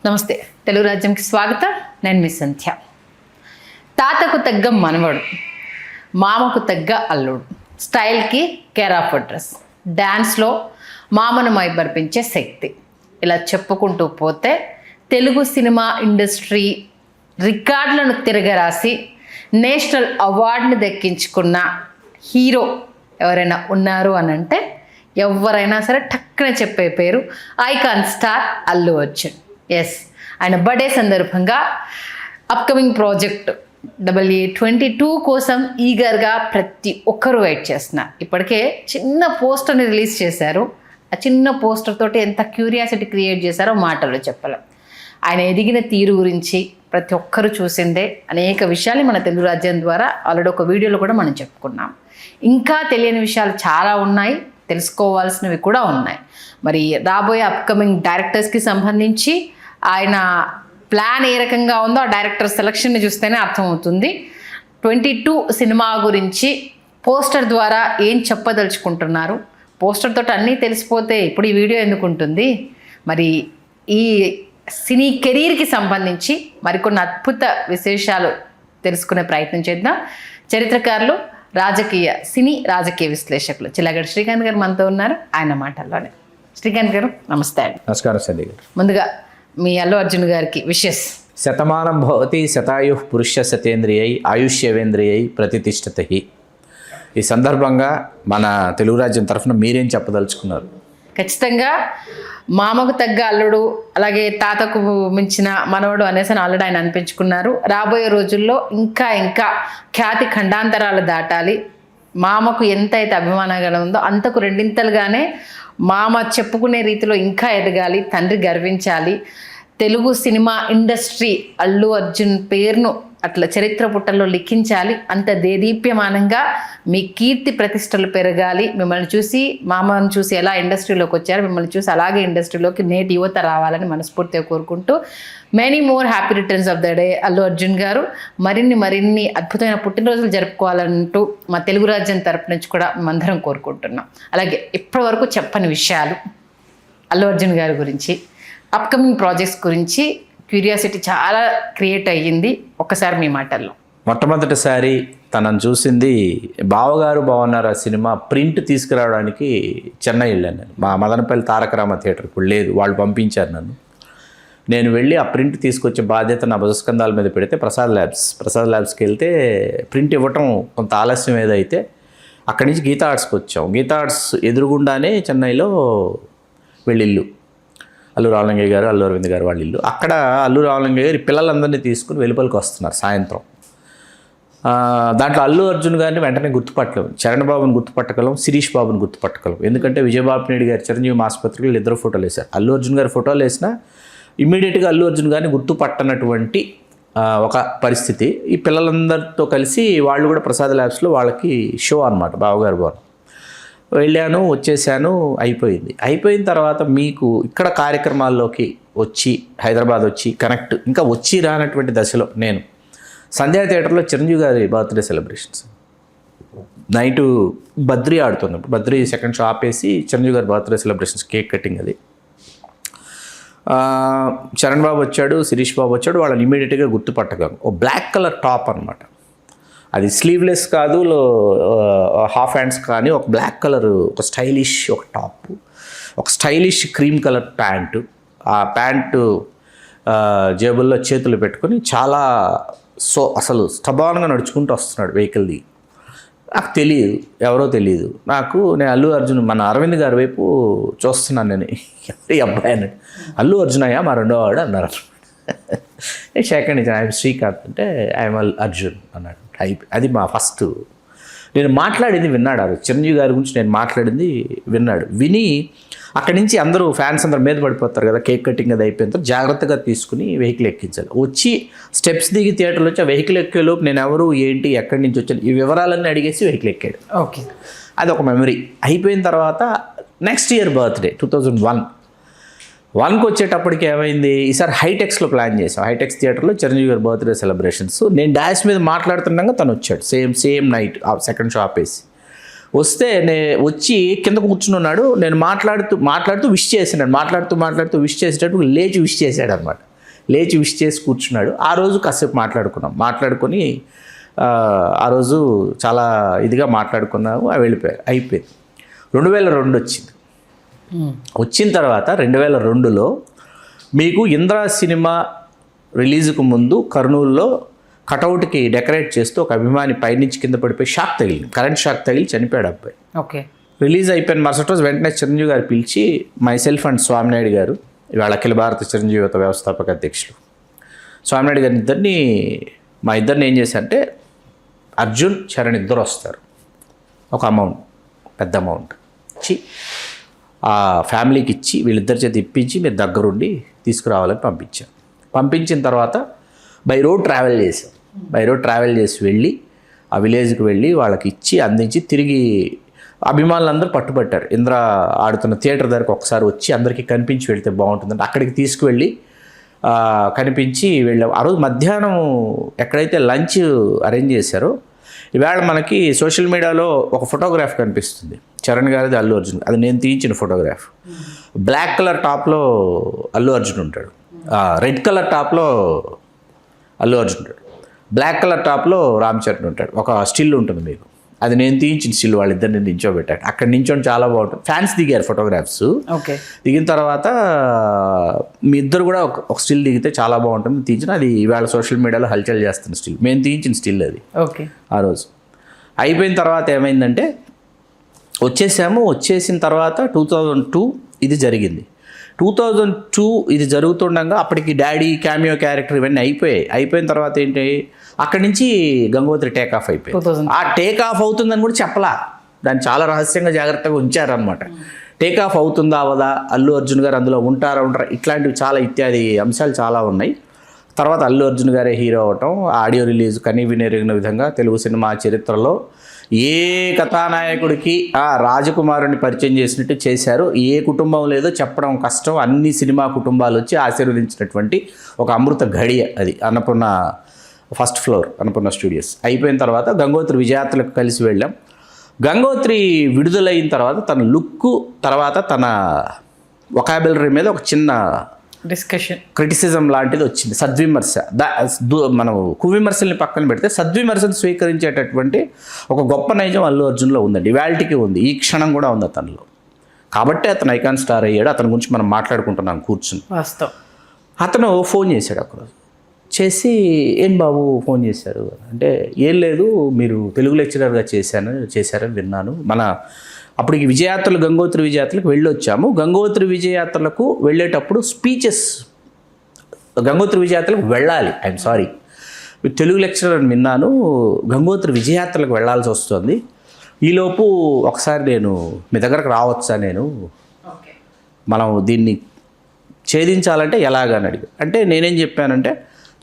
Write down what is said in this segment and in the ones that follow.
నమస్తే, తెలుగు రాజ్యంకి స్వాగతం. నేను మీ సంధ్య. తాతకు తగ్గ మనవడు, మామకు తగ్గ అల్లుడు, స్టైల్కి కేర్ ఆఫ్ అడ్రస్, డ్యాన్స్లో మామను మైబర్పించే శక్తి, ఇలా చెప్పుకుంటూ పోతే తెలుగు సినిమా ఇండస్ట్రీ రికార్డులను తిరగరాసి నేషనల్ అవార్డుని దక్కించుకున్న హీరో ఎవరైనా ఉన్నారు అని అంటే ఎవరైనా సరే టక్కున చెప్పే పేరు icon star Allu Arjun. Yes, ఆయన బర్త్డే సందర్భంగా అప్కమింగ్ ప్రాజెక్ట్ AA22 కోసం ఈగర్గా ప్రతి ఒక్కరూ వెయిట్ చేస్తున్నారు. ఇప్పటికే చిన్న పోస్టర్ని రిలీజ్ చేశారు. ఆ చిన్న పోస్టర్ తోటి ఎంత క్యూరియాసిటీ క్రియేట్ చేశారో మాటల్లో చెప్పలేం. ఆయన ఎదిగిన తీరు గురించి ప్రతి ఒక్కరూ చూసిందే. అనేక విషయాలు మన తెలుగు రాజ్యం ద్వారా ఆల్రెడీ ఒక వీడియోలో కూడా మనం చెప్పుకున్నాం. ఇంకా తెలియని విషయాలు చాలా ఉన్నాయి, తెలుసుకోవాల్సినవి కూడా ఉన్నాయి. మరి రాబోయే అప్కమింగ్ డైరెక్టర్స్కి సంబంధించి ఆయన ప్లాన్ ఏ రకంగా ఉందో ఆ డైరెక్టర్ సెలక్షన్ని చూస్తేనే అర్థమవుతుంది. 22 సినిమా గురించి పోస్టర్ ద్వారా ఏం చెప్పదలుచుకుంటున్నారు, పోస్టర్ తోటి అన్నీ తెలిసిపోతే ఇప్పుడు ఈ వీడియో ఎందుకు ఉంటుంది? మరి ఈ సినీ కెరీర్కి సంబంధించి మరికొన్ని అద్భుత విశేషాలు తెలుసుకునే ప్రయత్నం చేద్దాం. చరిత్రకారులు, సినీ రాజకీయ విశ్లేషకులు చిల్లగడ్డ శ్రీకాంత్ గారు మనతో ఉన్నారు. ఆయన మాటల్లోనే. శ్రీకాంత్ గారు నమస్తే అండి. నమస్కారం సంధ్య గారు. ముందుగా మీ అల్లు అర్జున్ గారికి విషెస్. శతమానం భవతి శతాయు పురుష సతేంద్రియై ఆయుష్యవేంద్రియై ప్రతిష్ఠిత. ఈ సందర్భంగా మన తెలుగు రాజ్యం తరఫున మీరేం చెప్పదలుచుకున్నారు? ఖచ్చితంగా మామకు తగ్గ అల్లుడు, అలాగే తాతకు మించిన మనవడు అనేసి ఆల్రెడీ ఆయన అనిపించుకున్నారు. రాబోయే రోజుల్లో ఇంకా ఖ్యాతి ఖండాంతరాలు దాటాలి. మామకు ఎంత అయితే అభిమానంగా ఉందో అంతకు రెండింతలుగానే మామ చెప్పుకునే రీతిలో ఇంకా ఎదగాలి, తండ్రి గర్వించాలి. తెలుగు సినిమా ఇండస్ట్రీ అల్లు అర్జున్ పేరును అట్లా చరిత్ర పుటల్లో లిఖించాలి. అంత దేదీప్యమానంగా మీ కీర్తి ప్రతిష్టలు పెరగాలి. మిమ్మల్ని చూసి, మామను చూసి ఎలా ఇండస్ట్రీలోకి వచ్చారో మిమ్మల్ని చూసి అలాగే ఇండస్ట్రీలోకి నేటి యువత రావాలని మనస్ఫూర్తిగా కోరుకుంటూ many more happy returns of the day Allu Arjun గారు. మరిన్ని అద్భుతమైన పుట్టినరోజులు జరుపుకోవాలంటూ మా తెలుగు రాజ్యం తరపు నుంచి కూడా మేమందరం కోరుకుంటున్నాం. అలాగే ఇప్పటివరకు చెప్పని విషయాలు అల్లు అర్జున్ గారి గురించి, అప్కమింగ్ ప్రాజెక్ట్స్ గురించి క్యూరియాసిటీ చాలా క్రియేట్ అయ్యింది. ఒక్కసారి మీ మాటల్లో. మొట్టమొదటిసారి తనను చూసింది బావగారు బాగున్నారు ఆ సినిమా ప్రింట్ తీసుకురావడానికి చెన్నై వెళ్ళాను నేను. మా మదనపల్లి తారకరామ థియేటర్ ఇప్పుడు లేదు, వాళ్ళు పంపించారు నన్ను. నేను వెళ్ళి ఆ ప్రింట్ తీసుకొచ్చే బాధ్యత నా భుజస్కంధాల మీద పెడితే ప్రసాద్ ల్యాబ్స్కి వెళ్తే ప్రింట్ ఇవ్వటం కొంత ఆలస్యం ఏదైతే అక్కడి నుంచి గీతా ఆర్ట్స్కి వచ్చాం. గీతా ఆర్ట్స్ ఎదురుగుండానే చెన్నైలో వెళ్ళిల్లు అల్లు రామలింగయ్య గారు, అల్లు అరవింద్ గారు వాళ్ళ ఇల్లు. అక్కడ అల్లు రామలింగయ్య గారు పిల్లలందరినీ తీసుకుని వెలుపలికి వస్తున్నారు సాయంత్రం. దాంట్లో అల్లు అర్జున్ గారిని వెంటనే గుర్తుపట్టలేము. చరణ్ బాబుని గుర్తుపట్టగలం, శిరీష్ బాబుని గుర్తుపట్టగలం. ఎందుకంటే విజయబాబు నాయుడు గారు చిరంజీవి ఆసుపత్రికి ఇద్దరు ఫోటోలు వేశారు. అల్లు అర్జున్ గారి ఫోటోలు వేసినా ఇమ్మీడియట్గా అల్లు అర్జున్ గారిని గుర్తుపట్టనటువంటి ఒక పరిస్థితి. ఈ పిల్లలందరితో కలిసి వాళ్ళు కూడా ప్రసాద్ ల్యాబ్స్లో వాళ్ళకి షో అనమాట, బావగారు బాగు. వెళ్ళాను, వచ్చేసాను, అయిపోయిన తర్వాత మీకు ఇక్కడ కార్యక్రమాల్లోకి వచ్చి హైదరాబాద్ వచ్చి కనెక్ట్ ఇంకా వచ్చి రానటువంటి దశలో నేను సంధ్యా థియేటర్లో చిరంజీవి గారి బర్త్డే సెలబ్రేషన్స్ నైటు బద్రీ ఆడుతున్నప్పుడు బద్రీ సెకండ్ షో ఆపేసి చిరంజీవి గారి బర్త్డే సెలబ్రేషన్స్ కేక్ కటింగ్ అది. చరణ్ బాబు వచ్చాడు, శిరీష్ బాబు వచ్చాడు. వాళ్ళని ఇమీడియట్గా గుర్తుపట్టగలను. ఓ బ్లాక్ కలర్ టాప్ అనమాట, అది స్లీవ్లెస్ కాదు, హాఫ్ హ్యాండ్స్ కానీ ఒక బ్లాక్ కలర్ ఒక స్టైలిష్ ఒక టాప్, ఒక స్టైలిష్ క్రీమ్ కలర్ ప్యాంటు. ఆ ప్యాంటు జేబుల్లో చేతులు పెట్టుకొని చాలా అసలు స్టబాన్గా నడుచుకుంటూ వస్తున్నాడు వెహికల్ దిగి. నాకు తెలియదు, ఎవరో తెలియదు నాకు. నేను అల్లు అర్జున్ మన అరవింద్ గారి వైపు చూస్తున్నాను. నేను ఎవరి అబ్బాయి అన్నాడు. అల్లు అర్జున్ అయ్యా మా రెండో వాడు అన్నారు. సెకండ్ ఇచ్చాను, ఐఎమ్ శ్రీకాంత్ అంటే ఐఎమ్ అర్జున్ అన్నాడు. అది మా ఫస్ట్. నేను మాట్లాడింది విన్నాడు, చిరంజీవి గారి గురించి నేను మాట్లాడింది విన్నాడు. విని అక్కడి నుంచి అందరూ ఫ్యాన్స్ అందరూ మీద పడిపోతారు కదా, కేక్ కటింగ్ అది అయిపోయిన తర్వాత జాగ్రత్తగా తీసుకుని వెహికల్ ఎక్కించాలి. వచ్చి స్టెప్స్ దిగి థియేటర్లో వచ్చి ఆ వెహికల్ ఎక్కేలోపు నేను ఎవరు ఏంటి ఎక్కడి నుంచి వచ్చాను ఈ వివరాలన్నీ అడిగేసి వెహికల్ ఎక్కాడు. ఓకే, అది ఒక మెమరీ. అయిపోయిన తర్వాత నెక్స్ట్ ఇయర్ బర్త్డే 2001కి వచ్చేటప్పటికి ఏమైంది, ఈసారి హైటెక్స్లో ప్లాన్ చేసాం. హైటెక్స్ థియేటర్లో చిరంజీవి గారి బర్త్డే సెలబ్రేషన్స్. నేను డాష్ మీద మాట్లాడుతుండగా తను వచ్చాడు. సేమ్ నైట్ సెకండ్ షో ఆపేసి వస్తే వచ్చి కింద కూర్చున్నాడు. నేను మాట్లాడుతూ విష్ చేసినాడు. మాట్లాడుతూ విష్ చేసేటప్పుడు లేచి విష్ చేశాడు అనమాట. లేచి విష్ చేసి కూర్చున్నాడు. ఆ రోజు కాసేపు మాట్లాడుకొని ఆ రోజు చాలా ఇదిగా మాట్లాడుకున్నాము. అవి వెళ్ళిపోయారు, అయిపోయింది. 2002 వచ్చింది. వచ్చిన తర్వాత 2002లో మీకు ఇంద్ర సినిమా రిలీజ్కు ముందు కర్నూలులో కటౌట్కి డెకరేట్ చేస్తూ ఒక అభిమాని పైనుంచి కింద పడిపోయి షాక్ తగిలింది, కరెంట్ షాక్ తగిలి చనిపోయాడు అబ్బాయి. ఓకే. రిలీజ్ అయిపోయిన మరుసటి రోజు వెంటనే చిరంజీవి గారు పిలిచి మైసెల్ఫ్ అండ్ స్వామినాయుడు గారు, ఇవాళ అఖిల భారత చిరంజీవి యువత వ్యవస్థాపక అధ్యక్షులు స్వామినాయుడు గారిని మా ఇద్దరిని ఏం చేశారంటే, అర్జున్ చరణ్ ఇద్దరు వస్తారు, ఒక అమౌంట్, పెద్ద అమౌంట్ ఇచ్చి ఆ ఫ్యామిలీకి ఇచ్చి వీళ్ళిద్దరి చేతి ఇప్పించి మీరు దగ్గరుండి తీసుకురావాలని పంపించారు. పంపించిన తర్వాత బై రోడ్ ట్రావెల్ చేసి వెళ్ళి ఆ విలేజ్కి వెళ్ళి వాళ్ళకి ఇచ్చి అందించి తిరిగి అభిమానులందరూ పట్టుబట్టారు. ఇంద్ర ఆడుతున్న థియేటర్ దగ్గరకు ఒకసారి వచ్చి అందరికీ కనిపించి వెళ్తే బాగుంటుందంటే అక్కడికి తీసుకువెళ్ళి కనిపించి వెళ్ళాం. ఆ రోజు మధ్యాహ్నం ఎక్కడైతే లంచ్ అరేంజ్ చేశారో, ఇవాళ మనకి సోషల్ మీడియాలో ఒక ఫోటోగ్రాఫ్ కనిపిస్తుంది చరణ్ గారిది, అల్లు అర్జున్. అది నేను తీయించిన ఫోటోగ్రాఫ్. బ్లాక్ కలర్ టాప్లో అల్లు అర్జున్ ఉంటాడు, రెడ్ కలర్ టాప్లో అల్లు అర్జున్ ఉంటాడు, బ్లాక్ కలర్ టాప్లో రామ్ చరణ్ ఉంటాడు. ఒక స్టిల్ ఉంటుంది మీకు, అది నేను తీయించిన స్టిల్. వాళ్ళిద్దరిని నించోబెట్టాడు. అక్కడ నించోని చాలా బాగుంటుంది. ఫ్యాన్స్ దిగారు ఫోటోగ్రాఫ్స్. ఓకే. దిగిన తర్వాత మీ ఇద్దరు కూడా ఒక స్టిల్ దిగితే చాలా బాగుంటుంది తీయించిన. అది ఇవాళ సోషల్ మీడియాలో హల్చల్ చేస్తున్న స్టిల్, మేము తీయించిన స్టిల్ అది. ఓకే. ఆ రోజు అయిపోయిన తర్వాత ఏమైందంటే వచ్చేసిన తర్వాత 2002 ఇది జరిగింది. 2002 ఇది జరుగుతుండగా అప్పటికి డాడీ క్యామియో క్యారెక్టర్ ఇవన్నీ అయిపోయిన తర్వాత ఏంటి, అక్కడి నుంచి గంగోత్రి టేక్ ఆఫ్ అయిపోయింది. ఆ టేక్ ఆఫ్ అవుతుందని కూడా చెప్పలా, దాన్ని చాలా రహస్యంగా జాగ్రత్తగా ఉంచారనమాట. టేక్ ఆఫ్ అవుతుందా అవదా, అల్లు అర్జున్ గారు అందులో ఉంటారా ఇట్లాంటివి చాలా ఇత్యాది అంశాలు చాలా ఉన్నాయి. తర్వాత అల్లు అర్జున్ గారే హీరో అవటం, ఆడియో రిలీజ్ కనీ వినేరిగిన విధంగా తెలుగు సినిమా చరిత్రలో ఏ కథానాయకుడికి ఆ రాజకుమారుని పరిచయం చేసినట్టు చేశారు. ఏ కుటుంబం లేదో చెప్పడం కష్టం. అన్ని సినిమా కుటుంబాలు వచ్చి ఆశీర్వదించినటువంటి ఒక అమృత ఘడియ అది. Annapurna first floor Annapurna studios అయిపోయిన తర్వాత గంగోత్రి విజయాత్రకు కలిసి వెళ్ళాం. గంగోత్రి విడుదలైన తర్వాత తన లుక్, తర్వాత తన వొకాబులరీ మీద ఒక చిన్న డిస్కషన్, క్రిటిసిజం లాంటిది వచ్చింది. సద్విమర్శ, మనం కువిమర్శల్ని పక్కన పెడితే సద్విమర్శను స్వీకరించేటటువంటి ఒక గొప్ప నైజం అల్లు అర్జున్లో ఉందండి. ఇవాల్టికి ఉంది, ఈ క్షణం కూడా ఉంది అతనిలో. కాబట్టి అతను ఐకాన్ స్టార్ అయ్యాడు. అతని గురించి మనం మాట్లాడుకుంటున్నాం కూర్చుని. వాస్తవం. అతను ఫోన్ చేశాడు ఒకరోజు. చేసి ఏం బాబు ఫోన్ చేశారు అంటే, ఏం లేదు మీరు తెలుగు లెక్చరర్గా చేశారని విన్నాను. అప్పటికి విజయయాత్రలు, గంగోత్రి విజయయాత్రలకు వెళ్ళొచ్చాము. గంగోత్రి విజయయాత్రలకు వెళ్ళేటప్పుడు స్పీచెస్, గంగోత్రి విజయయాత్రలకు వెళ్ళాలి, ఐఎమ్ సారీ తెలుగు లెక్చరర్ అని విన్నాను, గంగోత్రి విజయయాత్రలకు వెళ్ళాల్సి వస్తుంది. ఈలోపు ఒకసారి నేను మీ దగ్గరకు రావచ్చా, నేను మనం దీన్ని ఛేదించాలంటే ఎలాగని అడిగాను. అంటే నేనేం చెప్పానంటే,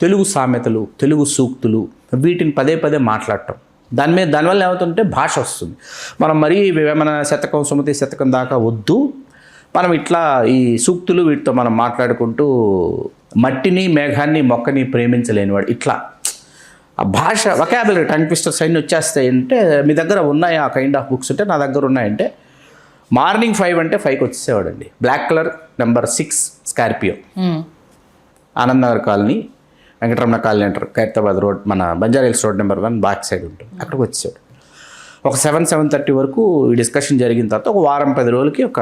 తెలుగు సామెతలు, తెలుగు సూక్తులు వీటిని పదే మాట్లాడటం, దానివల్ల ఏమవుతుంటే భాష వస్తుంది. మనం మరీ వేమన శతకం, సుమతి శతకం దాకా వద్దు. మనం ఇట్లా ఈ సూక్తులు వీటితో మనం మాట్లాడుకుంటూ మట్టిని, మేఘాన్ని, మొక్కని ప్రేమించలేనివాడు, ఇట్లా ఆ భాష వొకాబులరీ టంగ్ ట్విస్టర్స్ అన్నీ వచ్చేస్తాయి. అంటే మీ దగ్గర ఉన్నాయి ఆ కైండ్ ఆఫ్ బుక్స్ అంటే, నా దగ్గర ఉన్నాయంటే మార్నింగ్ 5 అంటే 5కి వచ్చేవాడండి. Black colour number 6 Scorpio, Anandnagar colony, Venkataramana colony అంటారు, ఖైరతాబాద్ రోడ్, మన Banjara Hills road number 1 back side ఉంటుంది. అక్కడికి వచ్చాడు. ఒక 7-7:30 వరకు ఈ డిస్కషన్ జరిగిన తర్వాత ఒక వారం 10 రోజులకి ఒక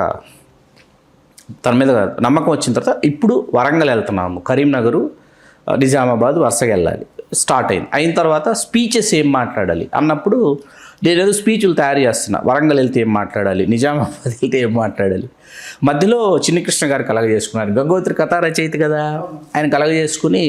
తన మీద నమ్మకం వచ్చిన తర్వాత ఇప్పుడు వరంగల్ వెళ్తున్నాము, కరీంనగర్, నిజామాబాద్ వరుసగా వెళ్ళాలి. స్టార్ట్ అయిన తర్వాత స్పీచెస్ ఏం మాట్లాడాలి అన్నప్పుడు నేనేదో స్పీచ్లు తయారు చేస్తున్నా. వరంగల్ వెళ్తే ఏం మాట్లాడాలి, నిజామాబాద్ వెళ్తే ఏం మాట్లాడాలి. మధ్యలో చిన్ని కృష్ణ గారు కలగజేసుకున్నారు. గంగోత్రి కథా రచయిత కదా, ఆయన కలగజేసుకుని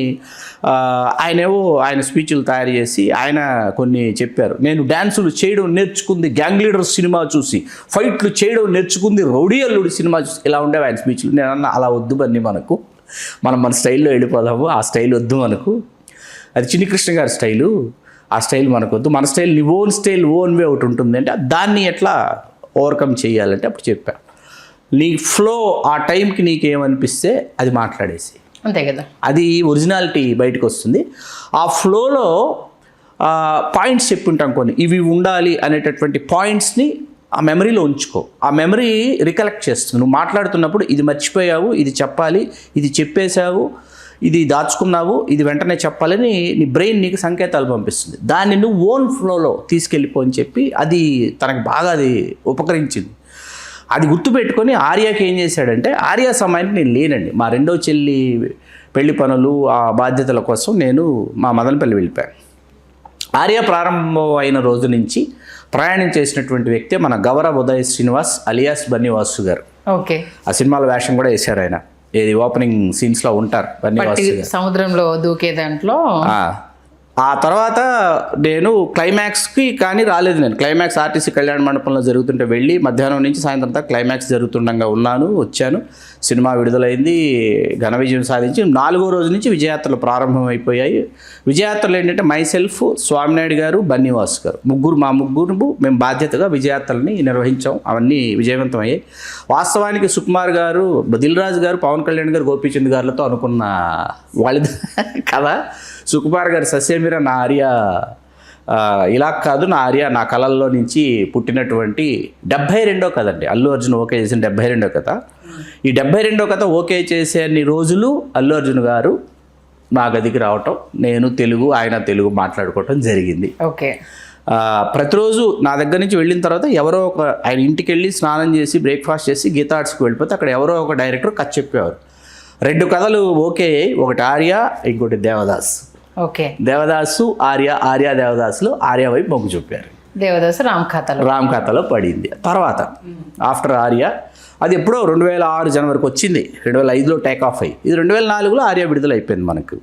ఆయన స్పీచ్లు తయారు చేసి ఆయన కొన్ని చెప్పారు. నేను డ్యాన్సులు చేయడం నేర్చుకుంది గ్యాంగ్ లీడర్ సినిమా చూసి, ఫైట్లు చేయడం నేర్చుకుంది రౌడీ అల్లుడు సినిమా చూసి, ఇలా ఉండేవి ఆయన స్పీచ్లు. నేను అన్న అలా వద్దు బన్నీ, మన స్టైల్లో వెళ్ళిపోదాము, ఆ స్టైల్ వద్దు మనకు, అది చిన్ని కృష్ణ గారి స్టైలు, ఆ స్టైల్ మనకొద్దు, మన స్టైల్ నీ ఓన్ స్టైల్, ఓన్ వే ఒకటి ఉంటుంది అంటే దాన్ని ఎట్లా ఓవర్కమ్ చేయాలంటే అప్పుడు చెప్పాను. నీ ఫ్లో ఆ టైంకి నీకేమనిపిస్తే అది మాట్లాడేసి, అంతే కదా, అది ఒరిజినాలిటీ బయటకు వస్తుంది. ఆ ఫ్లోలో పాయింట్స్ చెప్పుంటాం కొన్ని, ఇవి ఉండాలి అనేటటువంటి పాయింట్స్ని ఆ మెమరీలో ఉంచుకో. ఆ మెమరీ రికలెక్ట్ చేస్తుంది. నువ్వు మాట్లాడుతున్నప్పుడు ఇది మర్చిపోయావు, ఇది చెప్పాలి, ఇది చెప్పేశావు, ఇది దాచుకున్నావు, ఇది వెంటనే చెప్పాలని నీ బ్రెయిన్ నీకు సంకేతాలు పంపిస్తుంది. దాన్ని నువ్వు ఓన్ ఫ్లోలో తీసుకెళ్ళిపో అని చెప్పి అది తనకు బాగా అది ఉపకరించింది. అది గుర్తుపెట్టుకొని ఆర్యాకి ఏం చేశాడంటే, ఆర్యా సమయానికి నేను లేనండి, మా రెండో చెల్లి పెళ్లి పనులు ఆ బాధ్యతల కోసం నేను మా మదనపల్లి వెళ్ళిపోయాను. ఆర్య ప్రారంభం అయిన రోజు నుంచి ప్రయాణం చేసినటువంటి వ్యక్తి మన గౌరవ ఉదయ్ శ్రీనివాస్ అలియాస్ బన్నీవాసు గారు. ఓకే. ఆ సినిమాలో వేషం కూడా వేశారు ఆయన, ఏది ఓపెనింగ్ సీన్స్లో ఉంటారు బన్నీవాసు గారు. సముద్రంలో దూకే దాంట్లో. ఆ తర్వాత నేను క్లైమాక్స్కి కానీ రాలేదు. నేను క్లైమాక్స్ ఆర్టీసీ కళ్యాణ మండపంలో జరుగుతుంటే వెళ్ళి మధ్యాహ్నం నుంచి సాయంత్రం దాకా క్లైమాక్స్ జరుగుతుండగా వచ్చాను. సినిమా విడుదలైంది, ఘన విజయం సాధించి 4వ రోజు నుంచి విజయయాత్రలు ప్రారంభమైపోయాయి. విజయయాత్రలు ఏంటంటే మైసెల్ఫ్, స్వామినాయుడు గారు, బన్నీవాస్ గారు మా ముగ్గురు మేము బాధ్యతగా విజయయాత్రల్ని నిర్వహించాం. అవన్నీ విజయవంతం అయ్యాయి. వాస్తవానికి సుకుమార్ గారు, దిల్ రాజు గారు, పవన్ కళ్యాణ్ గారు, గోపీచంద్ గారులతో అనుకున్న వాళ్ళ కదా, సుకుమార్ గారు ససేమిరా నా ఆర్య ఇలా కాదు, నా ఆర్య నా కళల్లో నుంచి పుట్టినటువంటి 72వ కథ అండి. అల్లు అర్జున్ ఓకే చేసిన 72వ కథ. ఈ 72వ కథ ఓకే చేసే అన్ని రోజులు అల్లు అర్జున్ గారు నా గదికి రావటం, నేను తెలుగు ఆయన తెలుగు మాట్లాడుకోవటం జరిగింది. ఓకే. ప్రతిరోజు నా దగ్గర నుంచి వెళ్ళిన తర్వాత ఎవరో ఒక ఆయన ఇంటికి వెళ్ళి స్నానం చేసి బ్రేక్ఫాస్ట్ చేసి గీతా ఆర్ట్స్కి వెళ్ళిపోతే అక్కడ ఎవరో ఒక డైరెక్టర్ కథ చెప్పేవారు. 2 కథలు ఓకే, ఒకటి ఆర్య, ఇంకోటి దేవదాస్. ఓకే. దేవదాసు ఆర్య దేవదాసులో ఆర్య వైపు మొగ్గు చూపారు. దేవదాసు రామ్ ఖాతాలో పడింది. తర్వాత ఆఫ్టర్ ఆర్య అది ఎప్పుడో 2006 జనవరికి వచ్చింది, 2005లో టేక్ ఆఫ్ అయ్యి, ఇది 2004లో ఆర్య విడుదల అయిపోయింది మనకు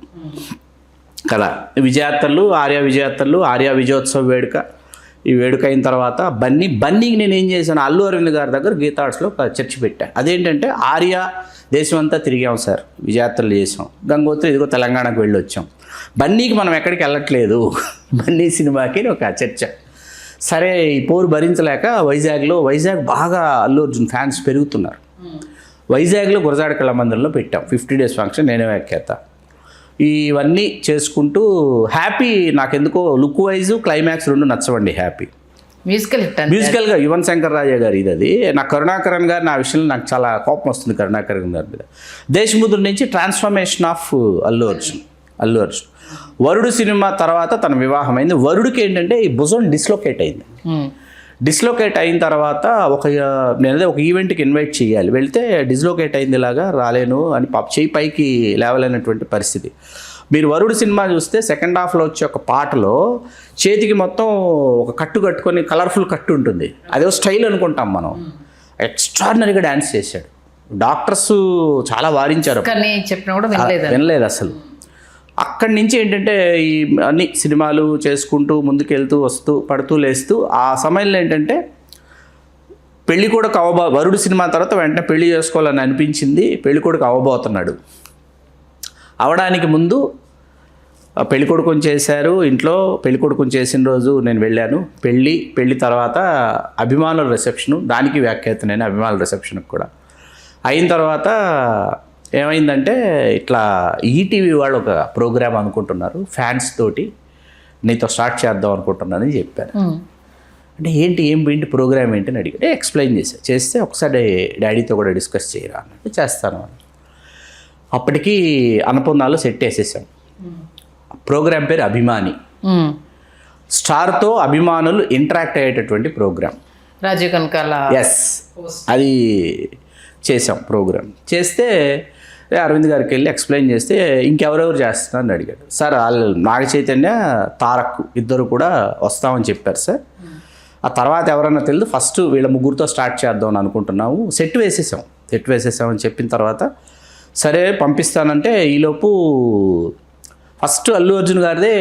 కదా. విజయాత్రలు, ఆర్య విజయాత్రలు, ఆర్య విజయోత్సవ వేడుక. ఈ వేడుక అయిన తర్వాత బన్నీకి నేను ఏం చేశాను, అల్లు అరవింద్ గారి దగ్గర గీతా ఆర్ట్స్లో ఒక చర్చ పెట్టాను. అదేంటంటే ఆర్య దేశం అంతా తిరిగాం సార్, విజయాత్రలు చేసాం, గంగోత్రి ఇదిగో తెలంగాణకు వెళ్ళి వచ్చాం, బన్నీకి మనం ఎక్కడికి వెళ్ళట్లేదు, బన్నీ సినిమాకి ఒక చర్చ. సరే ఈ పోరు భరించలేక వైజాగ్ బాగా అల్లు అర్జున్ ఫ్యాన్స్ పెరుగుతున్నారు. వైజాగ్లో గురజాడ కళామందిరంలో పెట్టాం 50 days ఫంక్షన్, నేనే వ్యాఖ్యాత. ఇవన్నీ చేసుకుంటూ నాకెందుకో లుక్ వైజ్ క్లైమాక్స్ 2 నచ్చవండి. హ్యాపీ మ్యూజికల్గా యువన్ శంకర్ రాజా గారు ఇది నాకు కరుణాకరన్ గారు నా విషయంలో నాకు చాలా కోపం వస్తుంది కరుణాకరన్ గారి మీద. దేశముద్ర నుంచి ట్రాన్స్ఫర్మేషన్ ఆఫ్ అల్లు అర్జున్. వరుడు సినిమా తర్వాత తన వివాహమైంది. వరుడికి ఏంటంటే ఈ భుజం డిస్లొకేట్ అయింది. డిస్లొకేట్ అయిన తర్వాత నేనదే ఒక ఈవెంట్కి ఇన్వైట్ చేయాలి, వెళ్తే డిస్లొకేట్ అయింది, ఇలాగా రాలేను అని చేయి పైకి లేవలేనటువంటి పరిస్థితి. మీరు వరుడు సినిమా చూస్తే సెకండ్ హాఫ్లో వచ్చే ఒక పాటలో చేతికి మొత్తం ఒక కట్టు కట్టుకొని కలర్ఫుల్ కట్టు ఉంటుంది, అదే స్టైల్ అనుకుంటాం మనం. ఎక్స్ట్రాడినరీగా డ్యాన్స్ చేశాడు. డాక్టర్స్ చాలా వారించారు, చెప్పినా కూడా వినలేదు అసలు. అక్కడి నుంచి ఏంటంటే ఈ అన్ని సినిమాలు చేసుకుంటూ ముందుకెళ్తూ వస్తూ పడుతూ లేస్తూ ఆ సమయంలో ఏంటంటే పెళ్లి కొడుకు వరుడు సినిమా తర్వాత వెంటనే పెళ్లి చేసుకోవాలని అనిపించింది. పెళ్లి కొడుకు అవ్వబోతున్నాడు. అవడానికి ముందు పెళ్లి కొడుకుని చేశారు ఇంట్లో. పెళ్లి కొడుకుని చేసిన రోజు నేను వెళ్ళాను. పెళ్లి తర్వాత అభిమానుల రిసెప్షను, దానికి వ్యాఖ్యాత నేను అభిమానుల రిసెప్షన్కి కూడా అయిన తర్వాత ఏమైందంటే ఇట్లా ఈటీవీ వాళ్ళు ఒక ప్రోగ్రామ్ అనుకుంటున్నారు ఫ్యాన్స్ తోటి, నీతో స్టార్ట్ చేద్దాం అనుకుంటున్నానని చెప్పారు. అంటే ఏంటి ప్రోగ్రామ్ ఏంటి అని అడిగితే ఎక్స్ప్లెయిన్ చేస్తే ఒకసారి డాడీతో కూడా డిస్కస్ చేయరా అన్నట్టు చేస్తాను అని. అప్పటికి అన్నపూర్ణాలో సెట్ వేసేసాం. ప్రోగ్రామ్ పేరు అభిమాని. స్టార్తో అభిమానులు ఇంటరాక్ట్ అయ్యేటటువంటి ప్రోగ్రామ్. రాజీవ్ కనకాల అది చేసాం. ప్రోగ్రామ్ చేస్తే అరవింద్ గారికి వెళ్ళి ఎక్స్ప్లెయిన్ చేస్తే ఇంకెవరెవరు చేస్తున్నారని అడిగాడు. సార్ వాళ్ళు నాగ చైతన్య, తారక్ ఇద్దరు కూడా వస్తామని చెప్పారు సార్. ఆ తర్వాత ఎవరన్నా తెలియదు, ఫస్ట్ వీళ్ళ ముగ్గురితో స్టార్ట్ చేద్దాం అని అనుకుంటున్నాము. సెట్ వేసేసామని చెప్పిన తర్వాత సరే పంపిస్తానంటే ఈలోపు ఫస్ట్ అల్లు అర్జున్ గారిదే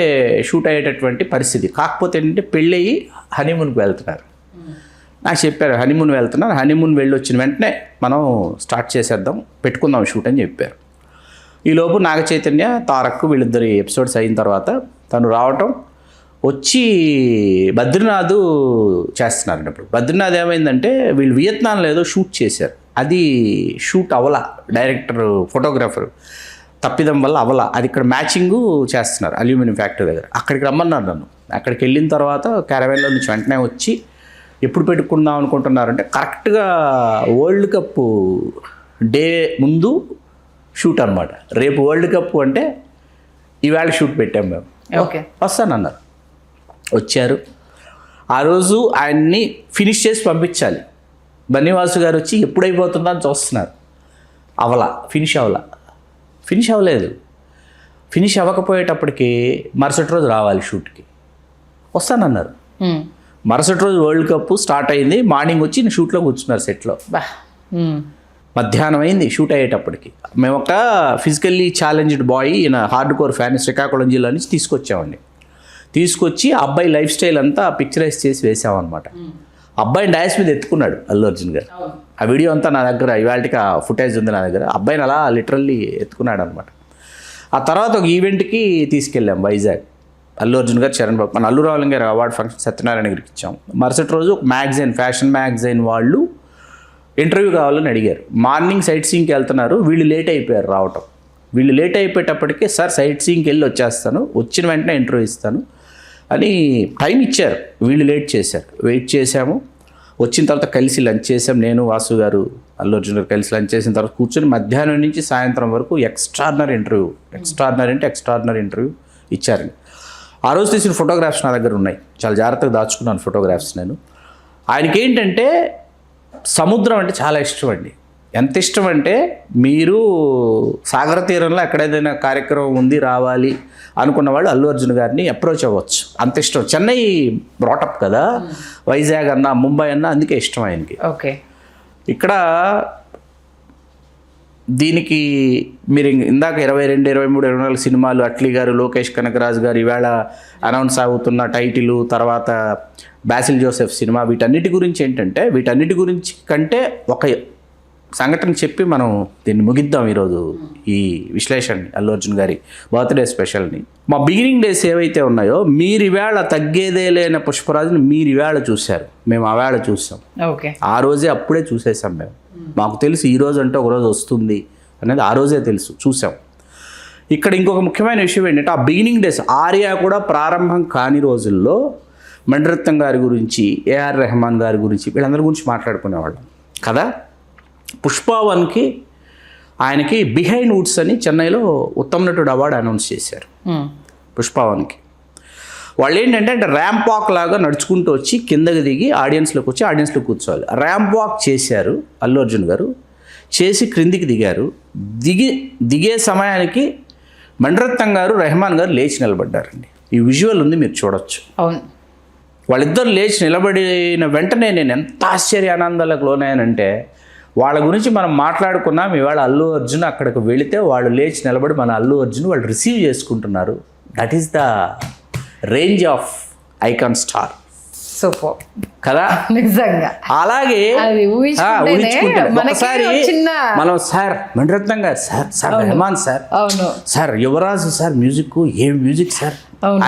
షూట్ అయ్యేటటువంటి పరిస్థితి. కాకపోతే ఏంటంటే పెళ్ళయి హనీమూన్కి వెళ్తున్నారు. నాకు చెప్పారు హనీమూన్ వెళ్తున్నారు, హనీమూన్ వెళ్ళి వచ్చిన వెంటనే మనం స్టార్ట్ చేసేద్దాం, పెట్టుకుందాం షూట్ అని చెప్పారు. ఈలోపు నాగ చైతన్య, తారక్ వీళ్ళిద్దరి ఎపిసోడ్స్ అయిన తర్వాత తను రావటం, వచ్చి బద్రీనాథ్ చేస్తున్నారు. ఇప్పుడు బద్రీనాథ్ ఏమైందంటే వీళ్ళు వియత్నాంలో ఏదో షూట్ చేశారు, అది షూట్ అవలా, డైరెక్టర్ ఫోటోగ్రాఫర్ తప్పిదం వల్ల అవలా, అది ఇక్కడ మ్యాచింగు చేస్తున్నారు అల్యూమినియం ఫ్యాక్టరీ దగ్గర. అక్కడికి రమ్మన్నారు నన్ను. అక్కడికి వెళ్ళిన తర్వాత క్యారవాన్లో నుంచి వెంటనే వచ్చి ఎప్పుడు పెట్టుకుందాం అనుకుంటున్నారంటే కరెక్ట్గా వరల్డ్ కప్ డే ముందు షూట్ అనమాట. రేపు వరల్డ్ కప్ అంటే ఈవేళ షూట్ పెట్టాం మేము. ఓకే. వస్తానన్నారు. వచ్చారు. ఆ రోజు ఆయన్ని ఫినిష్ చేసి పంపించాలి. బన్నీవాసు గారు వచ్చి ఎప్పుడైపోతుందా అని చూస్తున్నారు. ఫినిష్ అవ్వలేదు. ఫినిష్ అవ్వకపోయేటప్పటికి మరుసటి రోజు రావాలి షూట్కి. వస్తానన్నారు. మరుసటి రోజు వరల్డ్ కప్ స్టార్ట్ అయింది. మార్నింగ్ వచ్చి నేను షూట్లో కూర్చున్నారు సెట్లో. మధ్యాహ్నం అయింది షూట్ అయ్యేటప్పటికి. మేము ఒక ఫిజికల్లీ ఛాలెంజ్డ్ బాయ్, ఈయన హార్డ్ కోర్ ఫ్యాన్, శ్రీకాకుళం జిల్లా నుంచి తీసుకొచ్చామండి. తీసుకొచ్చి ఆ అబ్బాయి లైఫ్ స్టైల్ అంతా పిక్చరైజ్ చేసి వేసామన్నమాట. అబ్బాయిని డయాస్ మీద ఎత్తుకున్నాడు అల్లు అర్జున్ గారు. ఆ వీడియో అంతా నా దగ్గర ఇవాళకి ఆ ఫుటేజ్ ఉంది నా దగ్గర. అబ్బాయిని అలా లిటరల్లీ ఎత్తుకున్నాడు అనమాట. ఆ తర్వాత ఒక ఈవెంట్కి తీసుకెళ్ళాం వైజాగ్. అల్లు అర్జున్ గారు, చరణ్ బాబు, మన అల్లు రావులింగ్ గారు అవార్డు ఫంక్షన్ సత్యనారాయణ గారికి ఇచ్చాం. మరుసటి రోజు ఒక మ్యాగజైన్, ఫ్యాషన్ మ్యాగజైన్ వాళ్ళు ఇంటర్వ్యూ కావాలని అడిగారు. మార్నింగ్ సైట్ సీయింగ్కి వెళ్తున్నారు. వీళ్ళు లేట్ అయిపోయారు రావటం. వీళ్ళు లేట్ అయిపోయేటప్పటికి సార్ సైట్ సీయింగ్కి వెళ్ళి వచ్చేస్తాను, వచ్చిన వెంటనే ఇంటర్వ్యూ ఇస్తాను అని టైం ఇచ్చారు. వీళ్ళు లేట్ చేశారు. వెయిట్ చేశాము. వచ్చిన తర్వాత కలిసి లంచ్ చేసాం. నేను, వాసు గారు, అల్లు అర్జున్ గారు కలిసి లంచ్ చేసిన తర్వాత కూర్చొని మధ్యాహ్నం నుంచి సాయంత్రం వరకు ఎక్స్ట్రాడినరీ ఇంటర్వ్యూ ఇచ్చారండి. ఆ రోజు తీసిన ఫోటోగ్రాఫ్స్ నా దగ్గర ఉన్నాయి. చాలా జాగ్రత్తగా దాచుకున్నాను ఫోటోగ్రాఫ్స్ నేను. ఆయనకి ఏంటంటే సముద్రం అంటే చాలా ఇష్టం అండి. ఎంత ఇష్టం అంటే మీరు సాగర తీరంలో ఎక్కడైనా కార్యక్రమం ఉంది రావాలి అనుకున్న వాళ్ళు అల్లు అర్జున్ గారిని అప్రోచ్ అవ్వచ్చు. అంత ఇష్టం. చెన్నై బ్రాటప్ కదా, వైజాగ్ అన్నా ముంబై అన్నా, అందుకే ఇష్టం ఆయనకి. ఓకే. ఇక్కడ దీనికి మీరు ఇందాక 22, 23, 24 సినిమాలు, అట్లీ గారు, లోకేష్ కనకరాజు గారు, ఈవేళ అనౌన్స్ అవుతున్న టైటిలు, తర్వాత బాసిల్ జోసెఫ్ సినిమా, వీటన్నిటి గురించి ఏంటంటే వీటన్నిటి గురించి కంటే ఒక సంఘటన చెప్పి మనం దీన్ని ముగిద్దాం ఈరోజు ఈ విశ్లేషణని. అల్లు అర్జున్ గారి బర్త్డే స్పెషల్ని. మా బిగినింగ్ డేస్ ఏవైతే ఉన్నాయో, మీరు ఈవేళ తగ్గేదే లేని పుష్పరాజుని మీరు ఈవేళ చూశారు, మేము ఆవేళ చూసాం. ఓకే. ఆ రోజే అప్పుడే చూసేసాం మేము. మాకు తెలుసు ఈ రోజు అంటే ఒక రోజు వస్తుంది అనేది ఆ రోజే తెలుసు, చూసాం. ఇక్కడ ఇంకొక ముఖ్యమైన విషయం ఏంటంటే ఆ బిగినింగ్ డేస్, ఆర్యా కూడా ప్రారంభం కాని రోజుల్లో మణిరత్నం గారి గురించి, ఏఆర్ రెహమాన్ గారి గురించి, వీళ్ళందరి గురించి మాట్లాడుకునేవాళ్ళం కదా. పుష్ప1కి ఆయనకి బిహైండ్ వుడ్స్ అని చెన్నైలో ఉత్తమ నటుడు అవార్డు అనౌన్స్ చేశారు. పుష్ప1కి వాళ్ళు ఏంటంటే ర్యాంప్ వాక్ లాగా నడుచుకుంటూ వచ్చి కిందకి దిగి ఆడియన్స్లోకి వచ్చి ఆడియన్స్లో కూర్చోవాలి. ర్యాంప్ వాక్ చేశారు అల్లు అర్జున్ గారు. చేసి క్రిందికి దిగారు. దిగే సమయానికి మణిరత్నం గారు, రెహమాన్ గారు లేచి నిలబడ్డారండి. ఈ విజువల్ ఉంది, మీరు చూడొచ్చు. అవును. వాళ్ళిద్దరు లేచి నిలబడిన వెంటనే నేను ఎంత ఆశ్చర్యానందాలకు లోనయ్యానంటే, వాళ్ళ గురించి మనం మాట్లాడుకున్నాం. ఇవాళ అల్లు అర్జున్ అక్కడికి వెళితే వాళ్ళు లేచి నిలబడి మన అల్లు అర్జున్ వాళ్ళు రిసీవ్ చేసుకుంటున్నారు. That is the range of icon star. Super కదా, నిజంగా. అలాగే ఒకసారి మనం సార్ మణిరత్నం గారు, సార్ రెహమాన్ సార్, సార్ యువరాజు సార్, మ్యూజిక్ ఏం మ్యూజిక్ సార్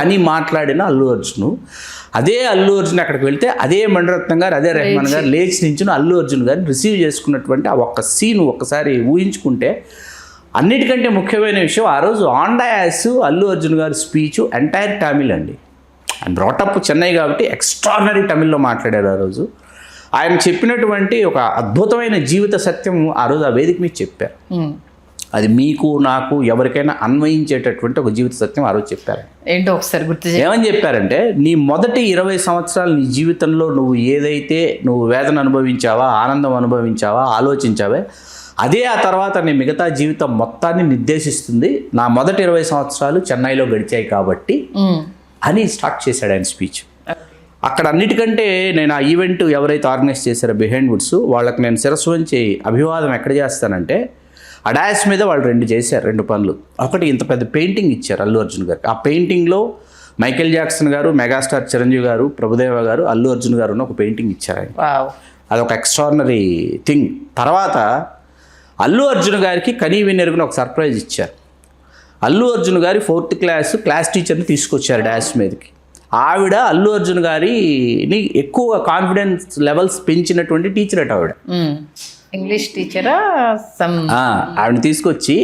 అని మాట్లాడిన అల్లు అర్జున్. అదే అల్లు అర్జున్ అక్కడికి వెళ్తే అదే మణిరత్నం గారు, అదే రెహమాన్ గారు లేచి నించుని అల్లు అర్జున్ గారిని రిసీవ్ చేసుకున్నటువంటి ఆ ఒక్క సీన్ ఒక్కసారి ఊహించుకుంటే, అన్నిటికంటే ముఖ్యమైన విషయం ఆ రోజు ఆన్ డయాస్ అల్లు అర్జున్ గారి స్పీచ్ ఎంటైర్ తమిళ్ అండి. ఆయన బ్రాటప్ చెన్నై కాబట్టి ఎక్స్ట్రాడినరీ తమిళ్లో మాట్లాడారు ఆ రోజు. ఆయన చెప్పినటువంటి ఒక అద్భుతమైన జీవిత సత్యం ఆ రోజు ఆ వేదిక మీద చెప్పారు. అది మీకు నాకు ఎవరికైనా అన్వయించేటటువంటి ఒక జీవిత సత్యం ఆ రోజు చెప్పారు. ఏంటో ఒకసారి గుర్తు. ఏమని చెప్పారంటే, నీ మొదటి 20 సంవత్సరాలు నీ జీవితంలో నువ్వు ఏదైతే నువ్వు వేదన అనుభవించావా, ఆనందం అనుభవించావా, ఆలోచించావే, అదే ఆ తర్వాత నీ మిగతా జీవితం మొత్తాన్ని నిర్దేశిస్తుంది. నా మొదటి 20 సంవత్సరాలు చెన్నైలో గడిచాయి కాబట్టి అని స్టార్ట్ చేశాడు ఆయన స్పీచ్. అక్కడ అన్నిటికంటే నేను ఆ ఈవెంట్ ఎవరైతే ఆర్గనైజ్ చేశారో బిహైండ్ వుడ్స్, వాళ్ళకి నేను శిరస్సు వంచి అభివాదం ఎక్కడ చేస్తానంటే, ఆ డాష్ మీద వాళ్ళు 2 చేశారు, 2 పనులు. ఒకటి ఇంత పెద్ద పెయింటింగ్ ఇచ్చారు అల్లు అర్జున్ గారికి. ఆ పెయింటింగ్లో మైకేల్ జాక్సన్ గారు, మెగాస్టార్ చిరంజీవి గారు, ప్రభుదేవ గారు, అల్లు అర్జున్ గారు ఒక పెయింటింగ్ ఇచ్చారు ఆయన. అదొక ఎక్స్ట్రాడినరీ థింగ్. తర్వాత అల్లు అర్జున్ గారికి కనీ వినెరుగున ఒక సర్ప్రైజ్ ఇచ్చారు. అల్లు అర్జున్ గారి 4th క్లాస్ టీచర్ని తీసుకొచ్చారు డాష్ మీదకి. ఆవిడ అల్లు అర్జున్ గారిని ఎక్కువ కాన్ఫిడెన్స్ లెవెల్స్ పెంచినటువంటి టీచర్ అట ఆవిడ. ఇంగ్లీష్ టీచరా? ఆవిడని తీసుకొచ్చి,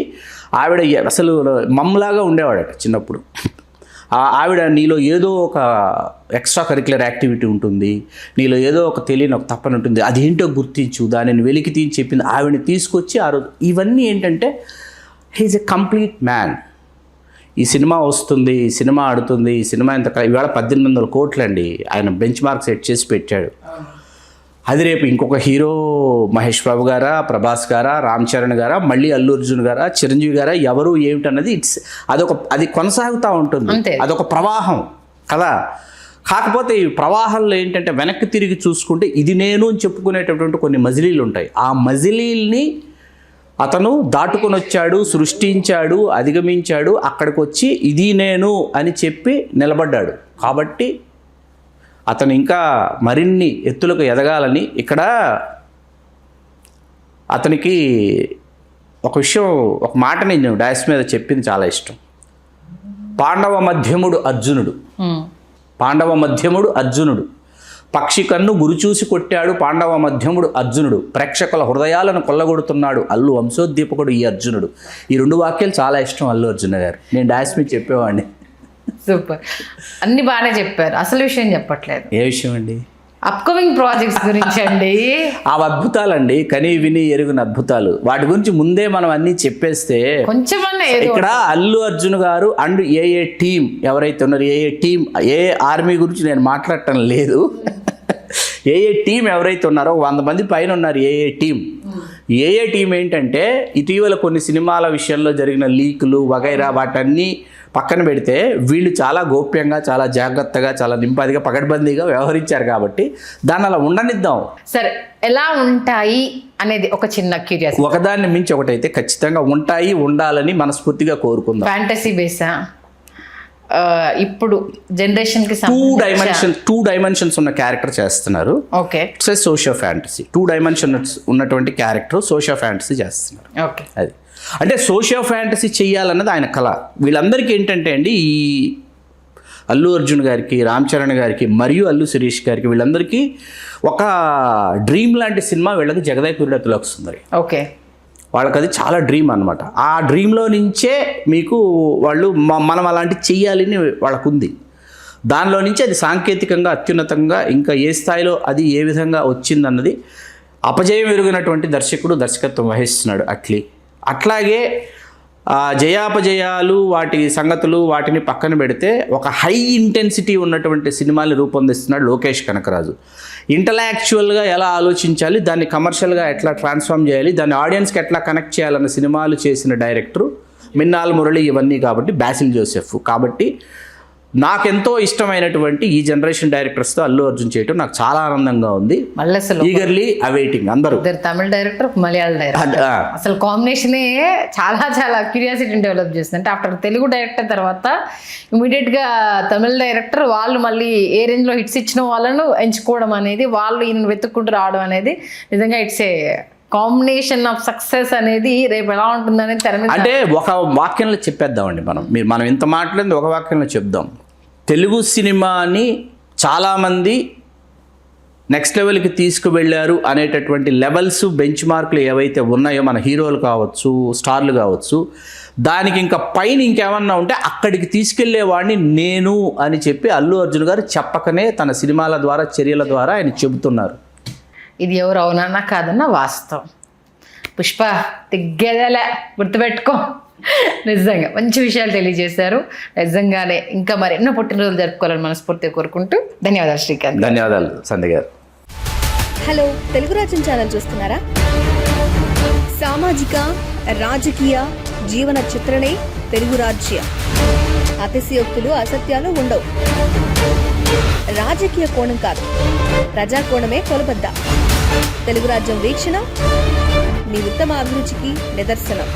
ఆవిడ అసలు మమ్మలాగా ఉండేవాడట చిన్నప్పుడు. ఆవిడ నీలో ఏదో ఒక ఎక్స్ట్రా కరిక్యులర్ యాక్టివిటీ ఉంటుంది, నీలో ఏదో ఒక తెలియని ఒక తపన ఉంటుంది, అదేంటో గుర్తించు, దానిని వెలికి తీసి చెప్పింది. ఆవిడని తీసుకొచ్చి ఆ రోజు ఇవన్నీ ఏంటంటే హీఈస్ ఎ కంప్లీట్ మ్యాన్. ఈ సినిమా వస్తుంది, ఈ సినిమా ఆడుతుంది, ఈ సినిమా ఇవాళ 1800 కోట్లండి ఆయన బెంచ్ మార్క్ సెట్ చేసి పెట్టాడు. అది రేపు ఇంకొక హీరో మహేష్ బాబు గారా, ప్రభాస్ గారా, రామ్ చరణ్ గారా, మళ్ళీ అల్లు అర్జున్ గారా, చిరంజీవి గారా, ఎవరు ఏమిటన్నది అది కొనసాగుతూ ఉంటుంది. అదొక ప్రవాహం కదా. కాకపోతే ఈ ప్రవాహంలో ఏంటంటే వెనక్కి తిరిగి చూసుకుంటే ఇది నేను అని చెప్పుకునేటటువంటి కొన్ని మజిలీలు ఉంటాయి. ఆ మజిలీల్ని అతను దాటుకొని వచ్చాడు, సృష్టించాడు, అధిగమించాడు, అక్కడికి వచ్చి ఇది నేను అని చెప్పి నిలబడ్డాడు. కాబట్టి అతను ఇంకా మరిన్ని ఎత్తులకు ఎదగాలని ఇక్కడ అతనికి ఒక విషయం, ఒక మాట నేను డాష్ మీద చెప్పింది చాలా ఇష్టం. పాండవ మధ్యముడు అర్జునుడు పక్షి కన్ను గురిచూసి కొట్టాడు పాండవ మధ్యముడు అర్జునుడు, ప్రేక్షకుల హృదయాలను కొల్లగొడుతున్నాడు అల్లు వంశోద్దీపకుడు ఈ అర్జునుడు. ఈ 2 వాక్యాలు చాలా ఇష్టం అల్లు అర్జున్ గారు. నేను డాష్ మీద చెప్పేవాడిని. సూపర్, అన్ని బాగానే చెప్పారు. అసలు విషయం చెప్పట్లేదు. ఏ విషయం అండి? అప్కమింగ్ ప్రాజెక్ట్స్ గురించి అండి. ఆ అద్భుతాలండి, కని విని ఎరుగున అద్భుతాలు. వాటి గురించి ముందే మనం అన్నీ చెప్పేస్తే కొంచెమన్నా ఇక్కడ అల్లు అర్జున్ గారు అండ్ ఏ టీం ఎవరైతే ఉన్నారో, ఏ టీం, ఏ ఆర్మీ గురించి నేను మాట్లాడటం లేదు. ఏ టీం ఎవరైతే ఉన్నారో 100 మంది పైన ఉన్నారు. ఏ టీం ఏంటంటే ఇటీవల కొన్ని సినిమాల విషయంలో జరిగిన లీకులు వగైరా వాటన్నీ పక్కన పెడితే వీళ్ళు చాలా గోప్యంగా, చాలా జాగ్రత్తగా, చాలా నింపాదిగా, పకడ్బందీగా వ్యవహరించారు. కాబట్టి దాన్ని అలా ఉండనిద్దాం. సరే, ఎలా ఉంటాయి అనేది ఒక చిన్న క్యూరియాసిటీ. ఒకదాన్ని మించి ఒకటైతే ఖచ్చితంగా ఉంటాయి, ఉండాలని మనస్ఫూర్తిగా కోరుకుందాం. ఫ్యాంటసీ బేసా ఇప్పుడు జనరేషన్ కి 2 డైమెన్షన్స్ ఉన్న క్యారెక్టర్ చేస్తున్నారు. Okay, it's socio fantasy. 2 dimensions ఉన్నటువంటి క్యారెక్టర్ సోషియో ఫ్యాంటసీ చేస్తున్నారు. ఓకే, అది అంటే సోషియో ఫ్యాంటసీ చెయ్యాలన్నది ఆయన కళ. వీళ్ళందరికీ ఏంటంటే అండి, ఈ అల్లు అర్జున్ గారికి, రామ్ చరణ్ గారికి మరియు అల్లు శిరీష్ గారికి వీళ్ళందరికీ ఒక డ్రీమ్ లాంటి సినిమా వీళ్ళకి జగదేక వీరుడు అతిలోక సుందరి. ఓకే, వాళ్ళకి అది చాలా డ్రీమ్ అనమాట. ఆ డ్రీమ్లో నుంచే మీకు వాళ్ళు మనం అలాంటి చెయ్యాలని వాళ్ళకు ఉంది. దానిలో నుంచి అది సాంకేతికంగా అత్యున్నతంగా ఇంకా ఏ స్థాయిలో అది ఏ విధంగా వచ్చిందన్నది అపజయం ఎరుగినటువంటి దర్శకుడు దర్శకత్వం వహిస్తున్నాడు అట్లాగే జయాపజయాలు వాటి సంగతులు వాటిని పక్కన పెడితే ఒక హై ఇంటెన్సిటీ ఉన్నటువంటి సినిమాని రూపొందిస్తున్నాడు లోకేష్ కనకరాజు. ఇంటలెక్చువల్గా ఎలా ఆలోచించాలి, దాన్ని కమర్షియల్గా ఎట్లా ట్రాన్స్ఫార్మ్ చేయాలి, దాన్ని ఆడియన్స్కి ఎట్లా కనెక్ట్ చేయాలన్న సినిమాలు చేసిన డైరెక్టరు మిన్నాల్ మురళి ఇవన్నీ కాబట్టి బాసిల్ జోసెఫ్. కాబట్టి నాకెంతో ఇష్టమైనటువంటి ఈ జనరేషన్ డైరెక్టర్స్తో అల్లు అర్జున్ చేయటం నాకు చాలా ఆనందంగా ఉంది. Eagerly awaiting. అందరూ తమిళ డైరెక్టర్, మలయాళ డైరెక్టర్, అసలు కాంబినేషనే చాలా చాలా క్యూరియాసిటీని డెవలప్ చేస్తుంది. అంటే ఆఫ్టర్ తెలుగు డైరెక్టర్ తర్వాత ఇమీడియట్గా తమిళ డైరెక్టర్ వాళ్ళు మళ్ళీ ఏ రేంజ్లో హిట్స్ ఇచ్చిన వాళ్ళను ఎంచుకోవడం అనేది, వాళ్ళు ఈయన వెతుక్కుంటూ రావడం అనేది నిజంగా it's a combination of success అనేది రేపు ఎలా ఉంటుందనేది తెర మీద. అంటే ఒక వాక్యంలో చెప్పేద్దామండి. మనం ఇంత మాట్లాడింది ఒక వాక్యంలో చెప్దాం. తెలుగు సినిమాని చాలామంది నెక్స్ట్ లెవెల్కి తీసుకువెళ్ళారు అనేటటువంటి లెవెల్స్, బెంచ్ మార్కులు ఏవైతే ఉన్నాయో, మన హీరోలు కావచ్చు, స్టార్లు కావచ్చు, దానికి ఇంకా పైన ఇంకేమన్నా ఉంటే అక్కడికి తీసుకెళ్లేవాడిని నేను అని చెప్పి అల్లు అర్జున్ గారు చెప్పకనే తన సినిమాల ద్వారా, చర్యల ద్వారా ఆయన చెబుతున్నారు. ఇది ఎవరు అవునన్నా కాదన్నా వాస్తవం. పుష్ప తిగ్గేదేలే, గుర్తుపెట్టుకో. నిజంగా మంచి విషయాలు తెలియజేశారు. నిజంగానే ఇంకా మరెన్నో పుట్టినరోజులు జరుపుకోవాలని మనస్ఫూర్తిగా కోరుకుంటూ ధన్యవాదాలు శ్రీకాంత్. ధన్యవాదాలు సంధ్య గారు. హలో, తెలుగు రాజ్యం ఛానల్ చూస్తున్నారా? సామాజిక, రాజకీయ, జీవన చిత్రణే తెలుగు రాజ్యం. అతిశయోక్తులు, అసత్యాలు ఉండవు. రాజకీయ కోణం కాదు, ప్రజా కోణమే కొలబద్ద. తెలుగు రాజ్యం వీక్షణ మీ ఉత్తమ అభిరుచికి నిదర్శనం.